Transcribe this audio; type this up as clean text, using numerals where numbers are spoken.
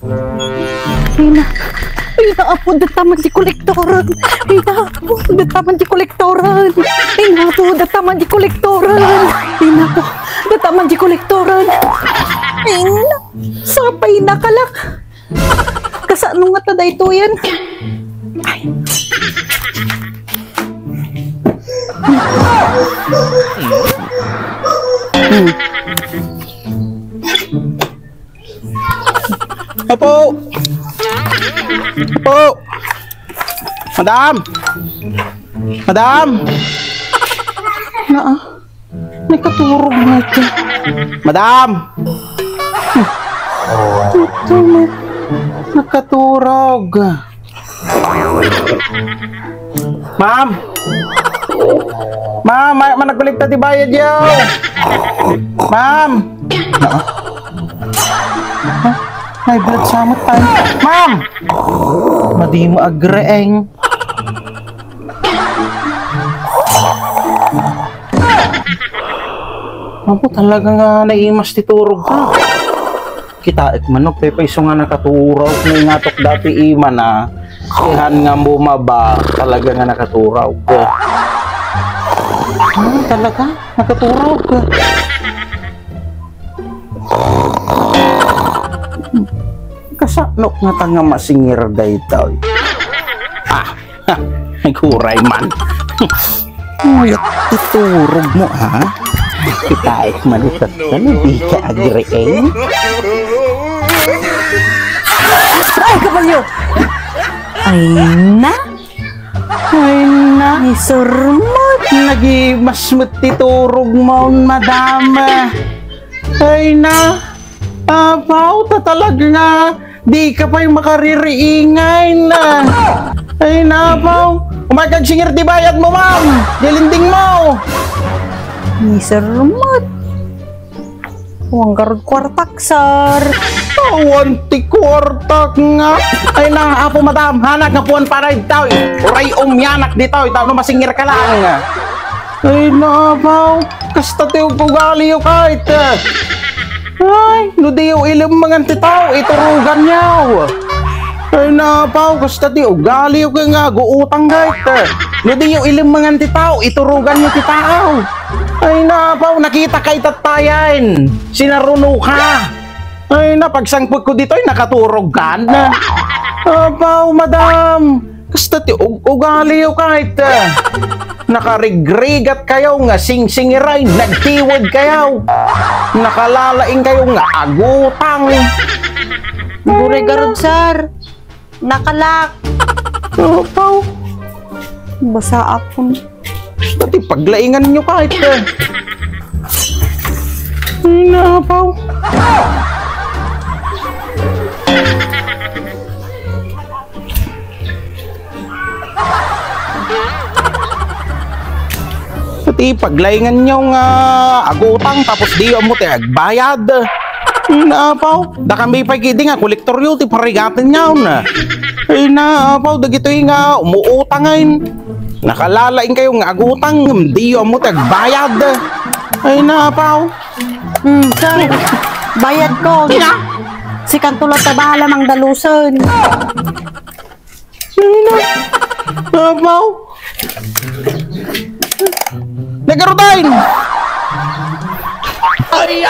Hina. Hina po, dataman di kolektoran. Hina po, dataman di kolektoran. Hina po, dataman di kolektoran. Hina po, dataman di kolektoran. Hina, sapay na kalak. Kasano nga taday to yan? Ay. Apo! Apo! Madam! Madam! Naa, may katurog nga ito. Madam! Ito na, nakaturog. Ma'am! Ma'am, managkulikta di bayad yaw! Ma'am! May blood samot tayo. Ma'am! Madi mo agreeng. Ako talaga nga naimas titurog ka. Kita manok pepaiso nga nakaturaw. May ngatok dati ima na. Ihan nga bumaba. Talaga nga nakaturaw ka. Talaga? Nakaturaw ka. Kasanok nga tanga masingir daytoy. Naghuray man. Nguyat iturog mo ha. Kita malitat ka na di ka agreeng. Ay, kabalyo! Ay na? Ay na. Ay, surmot! Lagi mas matiturog mo madam. Ay na. Apaw ta talaga nga. Di ka pa yung makaririingay na. Ay na apaw. Umakag singir di bayad mo ma'am. Dilinding mo. Ay, surmot! Huwag karod kwartak, sir. Awanti kwartak nga. Ay na apo madam. Hanak nga puan para itaw. Uray umyanak dito. Itaw no masingir ka lang. Ay na apaw. Kasta tiyo pugali yung kahit. Ay, nudiyo ilim mga titaw, iturugan niyaw. Ay napaw, kasta ti ugali yung nga, guutang gait. Nudiyo ilim mga titaw, iturugan niyo titaw. Ay napaw, nakita kay tatayan, sinaruno ka. Ay napagsangpag ko dito ay nakaturog ka na. Napaw, madam, kasta ti ugali yung kahit. Nakarigrigat kayo nga sing-singiray, nagtiwid kayo. Nakalalaing kayo nga agutang. Buray garod, sir. Nakalak. Napaw. Basa ako. Pati paglaingan nyo kahit napaw. Pati paglaingan nyo nga agutang tapos di mo ti agbayad. Napaw, da kami pagkidi nga kolektor yun ti parigatin nyo na. Ay napaw, dagito nga umuutangain. Nakalalain kayo nga agutang di mo ti agbayad. Ay napaw. Sir, bayad ko. Si Kantulot na bahala mang dalusan. Ay napaw. Nagarudain! Ay,